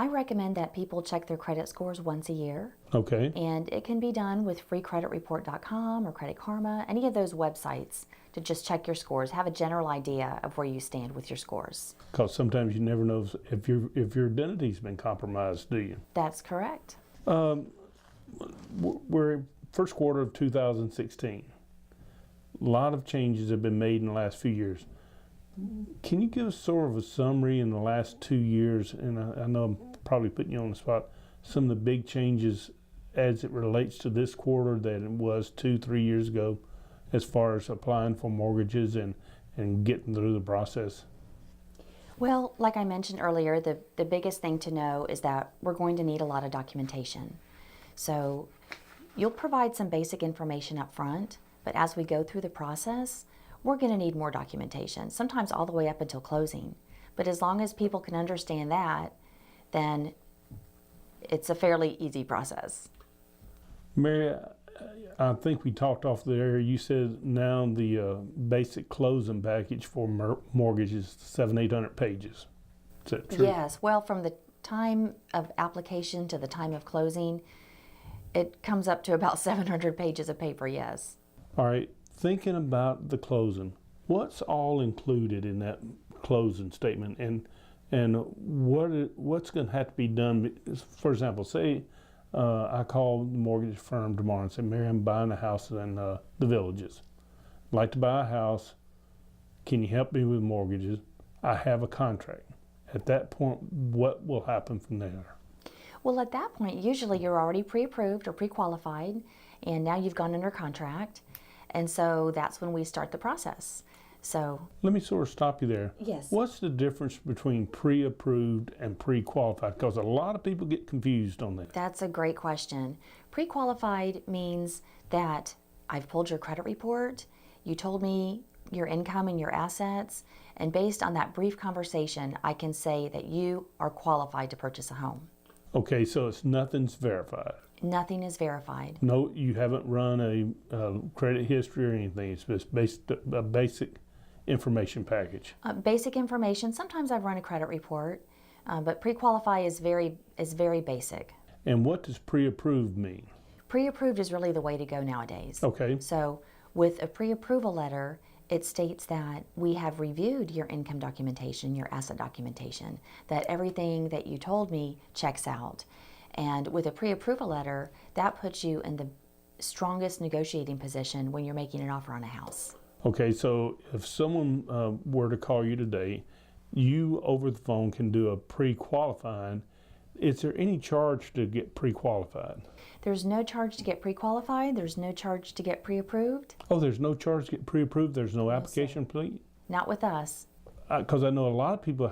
I recommend that people check their credit scores once a year. Okay. And it can be done with freecreditreport.com or Credit Karma, any of those websites, to just check your scores, have a general idea of where you stand with your scores. Because sometimes you never know if your identity's been compromised, do you? That's correct. We're first quarter of 2016. A lot of changes have been made in the last few years. Can you give us sort of a summary in the last 2 years? And I know I'm probably putting you on the spot. Some of the big changes as it relates to this quarter that it was 2-3 years ago, as far as applying for mortgages and getting through the process. Well, like I mentioned earlier, the biggest thing to know is that we're going to need a lot of documentation. So you'll provide some basic information up front, but as we go through the process, we're going to need more documentation, sometimes all the way up until closing. But as long as people can understand that, then it's a fairly easy process. Mary, I think we talked off the air. You said now the basic closing package for mortgage is 700-800 pages. Is that true? Yes. Well, from the time of application to the time of closing, it comes up to about 700 pages of paper, yes. All right. Thinking about the closing, what's all included in that closing statement, and what's going to have to be done? For example, say I call the mortgage firm tomorrow and say, Mary, I'm buying a house in the Villages. I'd like to buy a house. Can you help me with mortgages? I have a contract. At that point, what will happen from there? Well, at that point, usually you're already pre-approved or pre-qualified, and now you've gone under contract. And so that's when we start the process. So let me sort of stop you there. Yes. What's the difference between pre-approved and pre-qualified? Because a lot of people get confused on that. That's a great question. Pre-qualified means that I've pulled your credit report, you told me your income and your assets, and based on that brief conversation, I can say that you are qualified to purchase a home. Okay, so nothing's verified. Nothing is verified. No, you haven't run a credit history or anything. It's just a basic information package. Basic information. Sometimes I've run a credit report, but pre-qualify is very basic. And what does pre-approved mean? Pre-approved is really the way to go nowadays. Okay. So with a pre-approval letter, it states that we have reviewed your income documentation, your asset documentation, that everything that you told me checks out. And with a pre-approval letter, that puts you in the strongest negotiating position when you're making an offer on a house. Okay, so if someone were to call you today, you over the phone can do a pre-qualifying. Is there any charge to get pre-qualified? There's no charge to get pre-qualified. There's no charge to get pre-approved. Oh, there's no charge to get pre-approved? There's no application fee? Not with us. Because I know a lot of people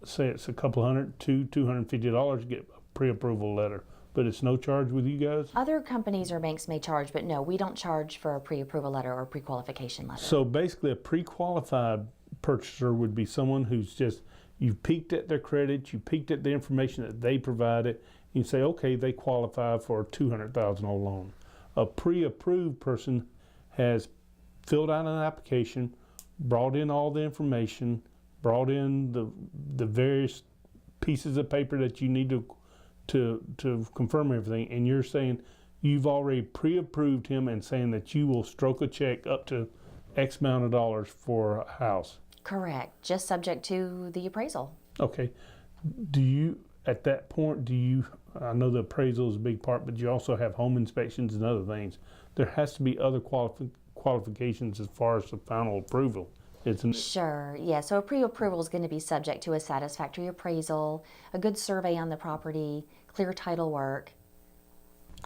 say it's a couple hundred, $250 to get a pre-approval letter, but it's no charge with you guys? Other companies or banks may charge, but no, we don't charge for a pre-approval letter or pre-qualification letter. So basically a pre-qualified purchaser would be someone who's just, you peeked at their credit, you peeked at the information that they provided, you say, okay, they qualify for a $200,000 loan. A pre-approved person has filled out an application, brought in all the information, brought in the various pieces of paper that you need to confirm everything, and you're saying you've already pre-approved him and saying that you will stroke a check up to X amount of dollars for a house. Correct, just subject to the appraisal. Okay. Do you, at that point, I know the appraisal is a big part, but you also have home inspections and other things. There has to be other qualifications as far as the final approval, isn't it? Sure, yeah. So a pre-approval is going to be subject to a satisfactory appraisal, a good survey on the property, clear title work.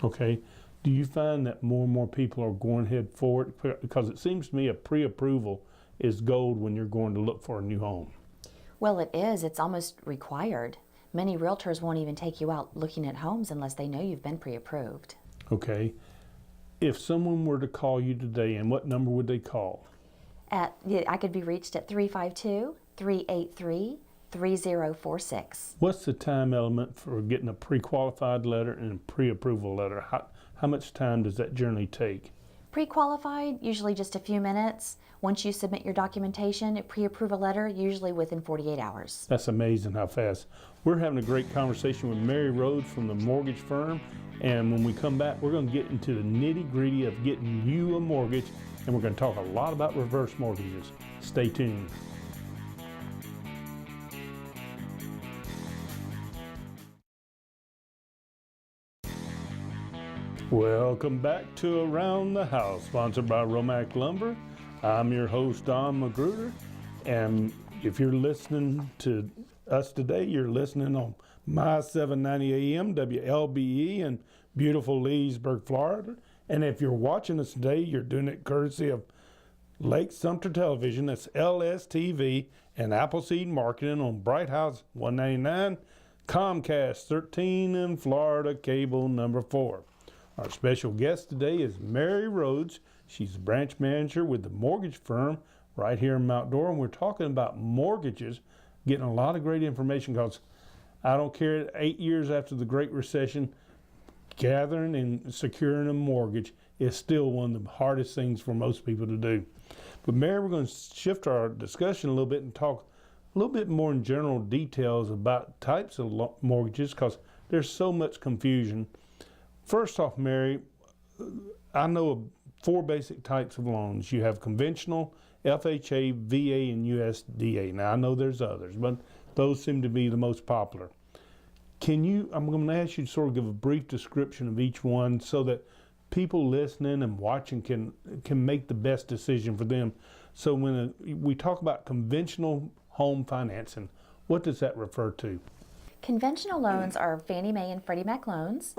Okay. Do you find that more and more people are going ahead for it? Because it seems to me a pre-approval is gold when you're going to look for a new home. Well, it is. It's almost required. Many realtors won't even take you out looking at homes unless they know you've been pre-approved. Okay. If someone were to call you today, and what number would they call? I could be reached at 352-383-3046. What's the time element for getting a pre-qualified letter and a pre-approval letter? How much time does that generally take? Pre-qualified, usually just a few minutes. Once you submit your documentation, a pre-approval letter, usually within 48 hours. That's amazing how fast. We're having a great conversation with Mary Rhodes from the mortgage firm. And when we come back, we're going to get into the nitty-gritty of getting you a mortgage. And we're going to talk a lot about reverse mortgages. Stay tuned. Welcome back to Around the House, sponsored by Romac Lumber. I'm your host, Don Magruder, and if you're listening to us today, you're listening on my 790 AM WLBE in beautiful Leesburg, Florida. And if you're watching us today, you're doing it courtesy of Lake Sumter Television, that's LSTV, and Appleseed Marketing on Bright House 199, Comcast 13, and Florida Cable number 4. Our special guest today is Mary Rhodes. She's a branch manager with the mortgage firm right here in Mount Dora, and we're talking about mortgages, getting a lot of great information because I don't care, 8 years after the Great Recession, gathering and securing a mortgage is still one of the hardest things for most people to do. But Mary, we're going to shift our discussion a little bit and talk a little bit more in general details about types of mortgages because there's so much confusion. First off, Mary, I know of 4 basic types of loans. You have conventional, FHA, VA, and USDA. Now, I know there's others, but those seem to be the most popular. I'm going to ask you to sort of give a brief description of each one so that people listening and watching can make the best decision for them. So when we talk about conventional home financing, what does that refer to? Conventional loans are Fannie Mae and Freddie Mac loans,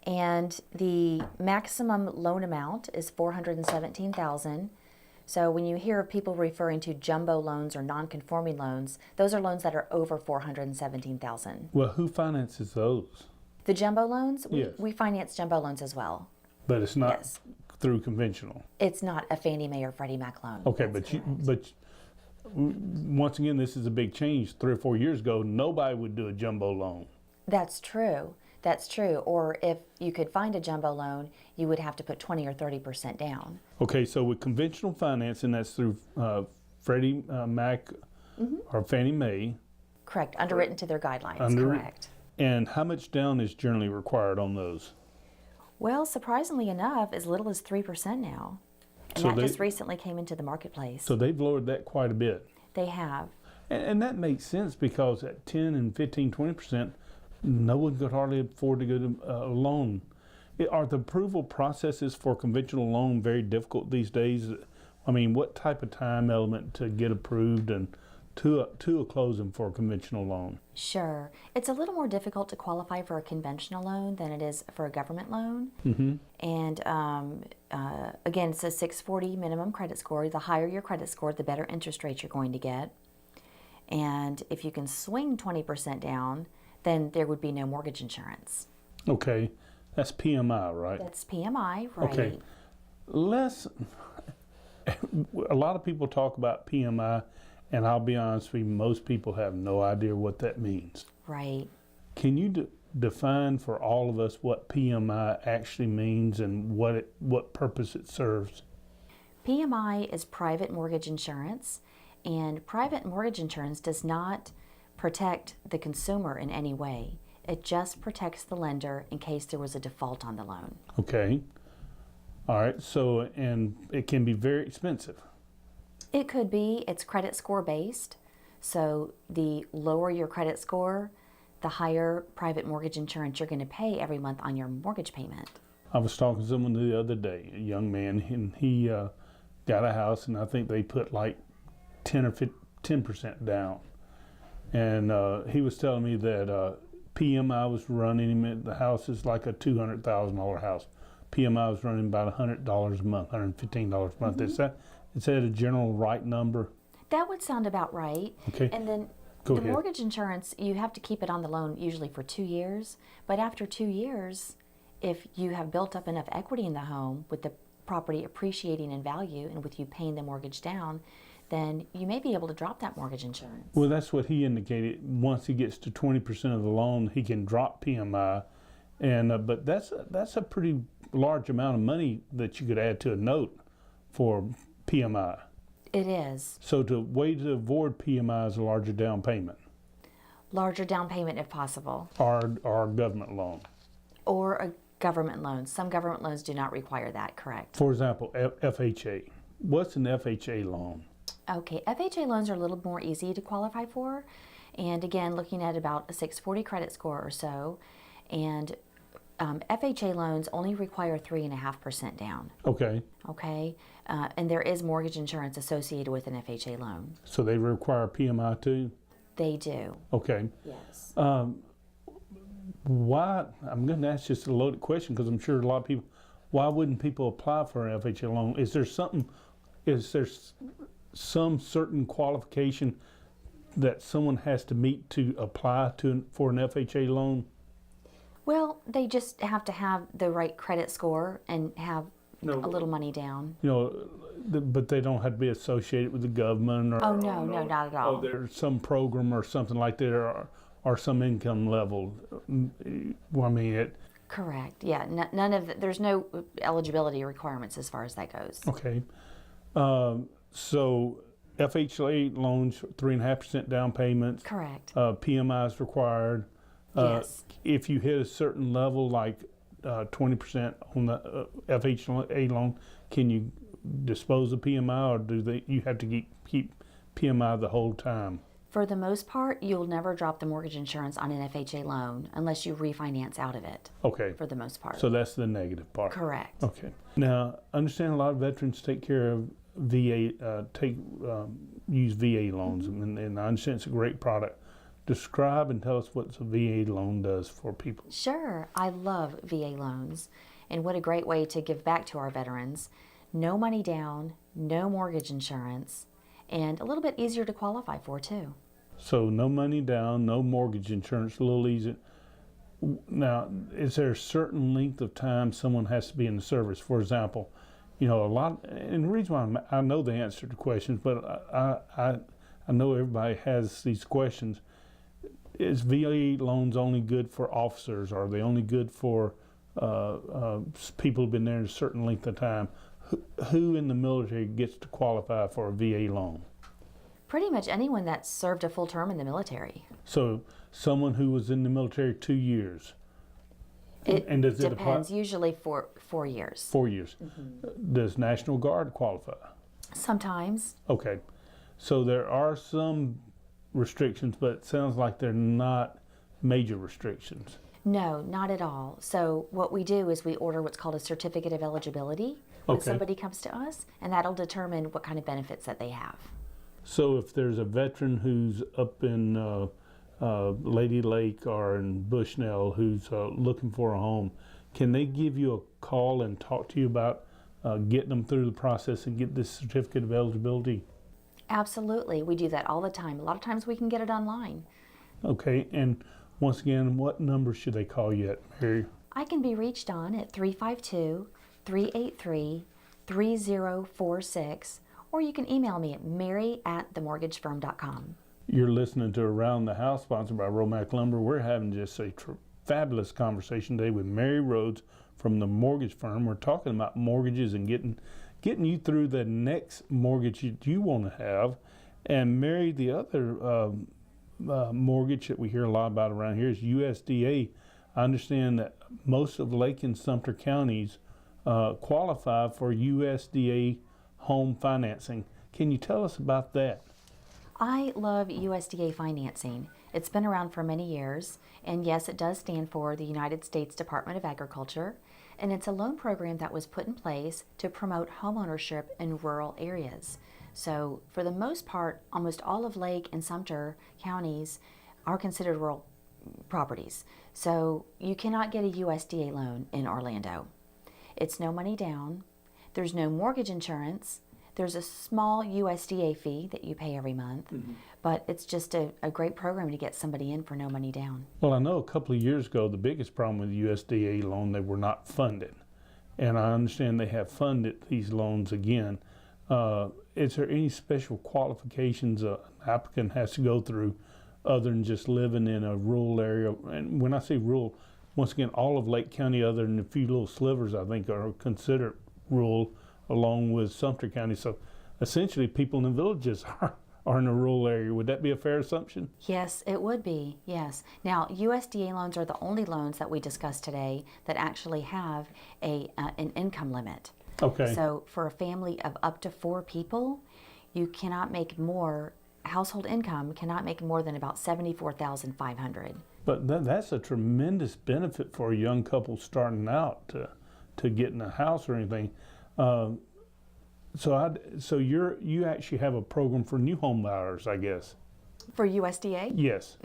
and the maximum loan amount is $417,000. So when you hear of people referring to jumbo loans or non-conforming loans, those are loans that are over $417,000. Well, who finances those? The jumbo loans, Yes. we finance jumbo loans as well. But it's not Yes. through conventional. It's not a Fannie Mae or Freddie Mac loan. Okay, That's but correct. once again, this is a big change. 3 or 4 years ago, nobody would do a jumbo loan. That's true. That's true. Or if you could find a jumbo loan, you would have to put 20 or 30% down. Okay, so with conventional financing, that's through Freddie Mac or Fannie Mae. Correct. Underwritten to their guidelines. Correct. And how much down is generally required on those? Well, surprisingly enough, as little as 3% now. And So that they- just recently came into the marketplace. So they've lowered that quite a bit. They have. And that makes sense because at 10 and 15, 20%, no one could hardly afford to get a loan. Are the approval processes for conventional loan very difficult these days? I mean, what type of time element to get approved and to a closing for a conventional loan? Sure. It's a little more difficult to qualify for a conventional loan than it is for a government loan. Mm-hmm. And again, it's a 640 minimum credit score. The higher your credit score, the better interest rate you're going to get. And if you can swing 20% down, then there would be no mortgage insurance. Okay, that's PMI, right? That's PMI, right? Okay. A lot of people talk about PMI, and I'll be honest with you, most people have no idea what that means. Right. Can you define for all of us what PMI actually means and what purpose it serves? PMI is private mortgage insurance, and private mortgage insurance does not protect the consumer in any way. It just protects the lender in case there was a default on the loan. Okay. All right. So, and it can be very expensive. It could be. It's credit score based. So the lower your credit score, the higher private mortgage insurance you're going to pay every month on your mortgage payment. I was talking to someone the other day, a young man, and he got a house, and I think they put like 10% down. And he was telling me that PMI was running him, the house is like a $200,000 house. PMI was running about $100 a month, $115 a month. Mm-hmm. Is that a general right number? That would sound about right. Okay. And then Go the ahead. mortgage insurance, you have to keep it on the loan usually for 2 years. But after 2 years, if you have built up enough equity in the home with the property appreciating in value and with you paying the mortgage down, then you may be able to drop that mortgage insurance. Well, that's what he indicated. Once he gets to 20% of the loan, he can drop PMI. And but that's a pretty large amount of money that you could add to a note for PMI. It is. So the way to avoid PMI is a larger down payment Larger down payment if possible, or a government loan. or a government loan. Some government loans do not require that, correct? For example, FHA. What's an FHA loan? Okay, FHA loans are a little more easy to qualify for. And again, looking at about a 640 credit score or so. And FHA loans only require 3.5% down. Okay. Okay, and there is mortgage insurance associated with an FHA loan. So they require PMI too? They do. Okay. Yes. Why, I'm going to ask just a loaded question because I'm sure a lot of people, why wouldn't people apply for an FHA loan? Is there some certain qualification that someone has to meet to apply for an FHA loan? Well, they just have to have the right credit score and have No. a little money down. You know, but they don't have to be associated with the government or. Oh, no, not at all. Oh, there's some program or something like that, or some income level. Well, I mean, Correct. Yeah. None of there's no eligibility requirements as far as that goes. okay. So FHA loans, 3.5% down payments. Correct. PMI is required. Yes. If you hit a certain level, like 20% on the FHA loan, can you dispose of PMI, or you have to keep PMI the whole time? For the most part, you'll never drop the mortgage insurance on an FHA loan unless you refinance out of it. Okay. For the most part. So that's the negative part. Correct. Okay. Now, I understand a lot of veterans take care of VA, use VA loans, and I understand it's a great product. Describe and tell us what a VA loan does for people. Sure. I love VA loans, and what a great way to give back to our veterans. No money down, no mortgage insurance, and a little bit easier to qualify for too. So no money down, no mortgage insurance, a little easy. Now, is there a certain length of time someone has to be in the service? For example, you know, a lot, and the reason why I know the answer to questions, but I know everybody has these questions. Is VA loans only good for officers? Are they only good for people who've been there a certain length of time? Who in the military gets to qualify for a VA loan? Pretty much anyone that served a full term in the military. So someone who was in the military 2 years. And does it apply? Depends, usually for 4 years. 4 years. Does National Guard qualify? Sometimes. Okay. So there are some restrictions, but it sounds like they're not major restrictions. No, not at all. So what we do is we order what's called a certificate of eligibility when Okay. somebody comes to us, and that'll determine what kind of benefits that they have. So if there's a veteran who's up in Lady Lake or in Bushnell who's looking for a home, can they give you a call and talk to you about getting them through the process and get this certificate of eligibility? Absolutely. We do that all the time. A lot of times we can get it online. Okay, and once again, what number should they call you at, Mary? I can be reached on at 352-383-3046, or you can email me at mary@themortgagefirm.com. You're listening to Around the House, sponsored by Romac Lumber. We're having just a fabulous conversation today with Mary Rhodes from the Mortgage Firm. We're talking about mortgages and getting you through the next mortgage that you want to have. And Mary, the other mortgage that we hear a lot about around here is USDA. I understand that most of Lake and Sumter counties qualify for USDA home financing. Can you tell us about that? I love USDA financing. It's been around for many years, and yes, it does stand for the United States Department of Agriculture, and it's a loan program that was put in place to promote homeownership in rural areas. So for the most part, almost all of Lake and Sumter counties are considered rural properties. So you cannot get a USDA loan in Orlando. It's no money down. There's no mortgage insurance. There's a small USDA fee that you pay every month, but it's just a great program to get somebody in for no money down. Well, I know a couple of years ago, the biggest problem with the USDA loan, they were not funded. And I understand they have funded these loans again. Is there any special qualifications an applicant has to go through other than just living in a rural area? And when I say rural, once again, all of Lake County, other than a few little slivers, I think, are considered rural, along with Sumter County. So essentially, people in the villages are in a rural area. Would that be a fair assumption? Yes, it would be, yes. Now, USDA loans are the only loans that we discussed today that actually have an income limit. Okay. So for a family of up to 4 people, you cannot make more, household income cannot make more than about $74,500. But that's a tremendous benefit for a young couple starting out to get in a house or anything. So you actually have a program for new home buyers, I guess. For USDA? Yes.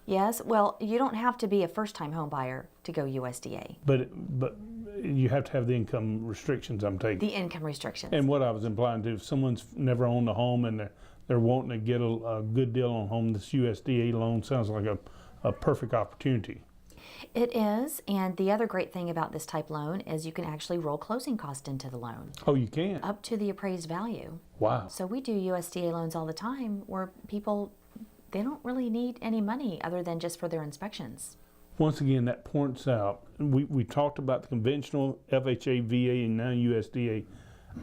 Yes. Well, you don't have to be a first-time home buyer to go USDA. But you have to have the income restrictions, I'm taking. The income restrictions. And what I was implying to, if someone's never owned a home and they're wanting to get a good deal on a home, this USDA loan sounds like a perfect opportunity. It is, and the other great thing about this type loan is you can actually roll closing cost into the loan. Oh, you can? Up to the appraised value. Wow. So we do USDA loans all the time where people, they don't really need any money other than just for their inspections. Once again, that points out, we talked about the conventional FHA, VA, and now USDA.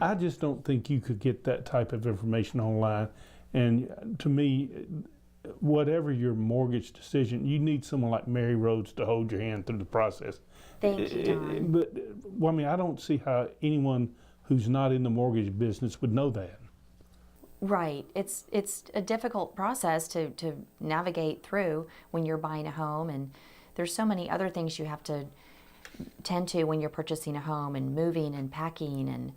I just don't think you could get that type of information online. And to me, whatever your mortgage decision, you need someone like Mary Rhodes to hold your hand through the process. Thank you, Don. But well, I mean, I don't see how anyone who's not in the mortgage business would know that. Right. It's a difficult process to navigate through when you're buying a home, and there's so many other things you have to tend to when you're purchasing a home, and moving and packing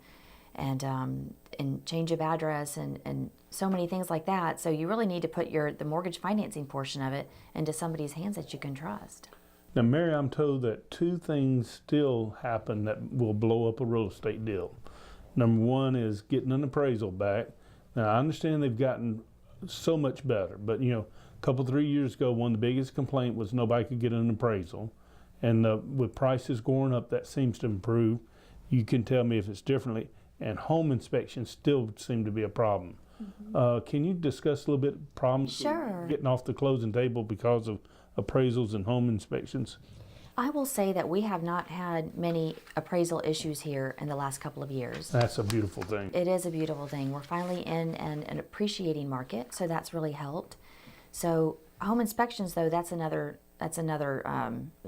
and change of address and so many things like that. So you really need to put the mortgage financing portion of it into somebody's hands that you can trust. Now, Mary, I'm told that 2 things still happen that will blow up a real estate deal. Number 1 is getting an appraisal back. Now, I understand they've gotten so much better, but you know, a couple, 3 years ago, one of the biggest complaints was nobody could get an appraisal. And with prices going up, that seems to improve. You can tell me if it's differently. And home inspections still seem to be a problem. Can you discuss a little bit problems Sure. getting off the closing table because of appraisals and home inspections? I will say that we have not had many appraisal issues here in the last couple of years. That's a beautiful thing. It is a beautiful thing. We're finally in an appreciating market, so that's really helped. So home inspections, though, that's another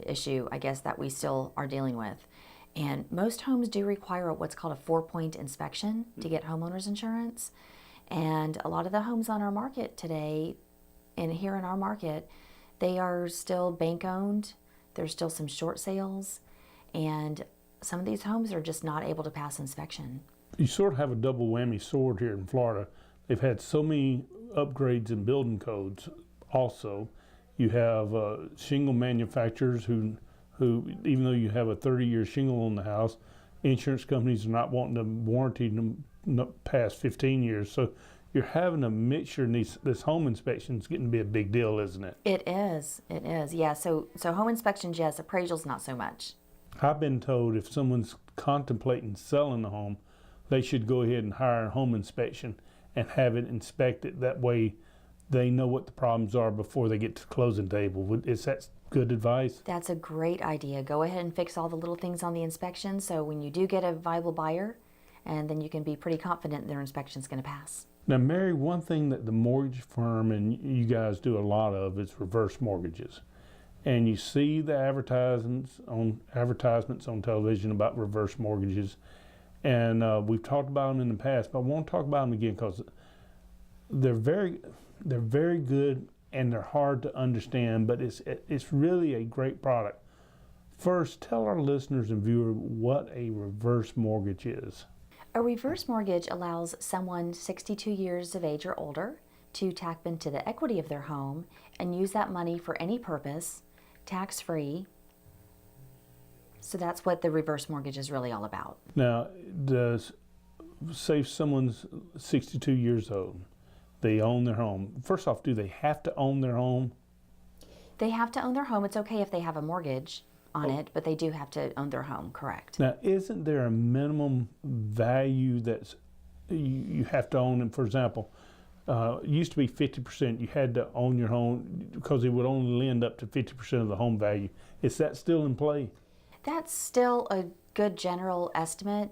issue, I guess, that we still are dealing with. And most homes do require what's called a 4-point inspection to get homeowners insurance. And a lot of the homes on our market today, and here in our market, they are still bank owned. There's still some short sales, and some of these homes are just not able to pass inspection. You sort of have a double whammy sword here in Florida. They've had so many upgrades in building codes. Also, you have shingle manufacturers who even though you have a 30-year shingle on the house, insurance companies are not wanting to warranty them past 15 years. So you're having a mixture, and this home inspection is getting to be a big deal, isn't it? It is, yeah. So home inspections, yes. Appraisals, not so much. I've been told if someone's contemplating selling the home, they should go ahead and hire a home inspection and have it inspected. That way they know what the problems are before they get to the closing table. Is that good advice? That's a great idea. Go ahead and fix all the little things on the inspection, so when you do get a viable buyer, and then you can be pretty confident their inspection is going to pass. Now, Mary, one thing that the mortgage firm and you guys do a lot of is reverse mortgages. And you see the advertisements on television about reverse mortgages. And we've talked about them in the past, but I won't talk about them again because they're very good and they're hard to understand, but it's really a great product. First, tell our listeners and viewers what a reverse mortgage is. A reverse mortgage allows someone 62 years of age or older to tap into the equity of their home and use that money for any purpose, tax-free. So that's what the reverse mortgage is really all about. Now, say someone's 62 years old, they own their home. First off, do they have to own their home? They have to own their home. It's okay if they have a mortgage on it, but they do have to own their home, correct? Now, isn't there a minimum value that you have to own? And for example, it used to be 50%. You had to own your home because it would only lend up to 50% of the home value. Is that still in play? That's still a good general estimate.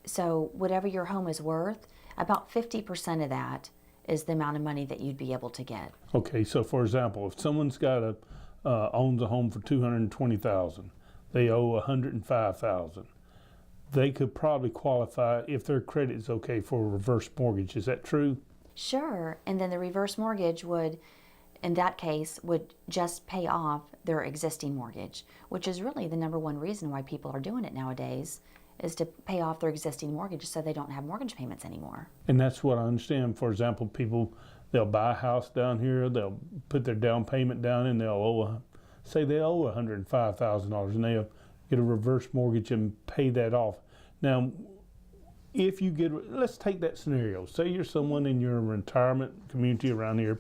So whatever your home is worth, about 50% of that is the amount of money that you'd be able to get. Okay, so for example, if someone's got owns a home for $220,000, they owe $105,000. They could probably qualify if their credit is okay for a reverse mortgage. Is that true? Sure, and then the reverse mortgage would, in that case, would just pay off their existing mortgage, which is really the number one reason why people are doing it nowadays, is to pay off their existing mortgage so they don't have mortgage payments anymore. And that's what I understand. For example, people, they'll buy a house down here, they'll put their down payment down, and they'll owe, say they owe $105,000, and they'll get a reverse mortgage and pay that off. Now, if you get, let's take that scenario. Say you're someone in your retirement community around here,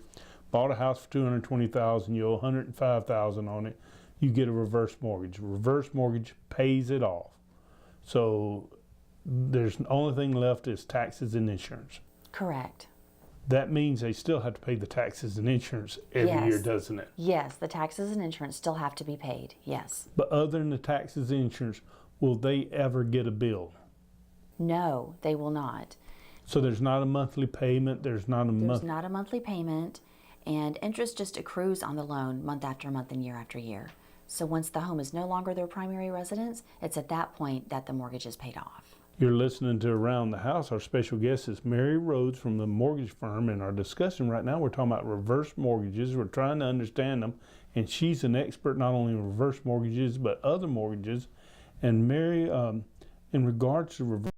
bought a house for $220,000, you owe $105,000 on it, you get a reverse mortgage. Reverse mortgage pays it off. So there's the only thing left is taxes and insurance. Correct. That means they still have to pay the taxes and insurance every Yes. year, doesn't it? Yes, the taxes and insurance still have to be paid, yes. But other than the taxes and insurance, will they ever get a bill? No, they will not. So there's not a monthly payment, there's not a There's not a monthly payment, and interest just accrues on the loan month after month and year after year. So once the home is no longer their primary residence, it's at that point that the mortgage is paid off. You're listening to Around the House. Our special guest is Mary Rhodes from the mortgage firm. In our discussion right now, we're talking about reverse mortgages. We're trying to understand them. And she's an expert not only in reverse mortgages, but other mortgages. And Mary, in regards to reverse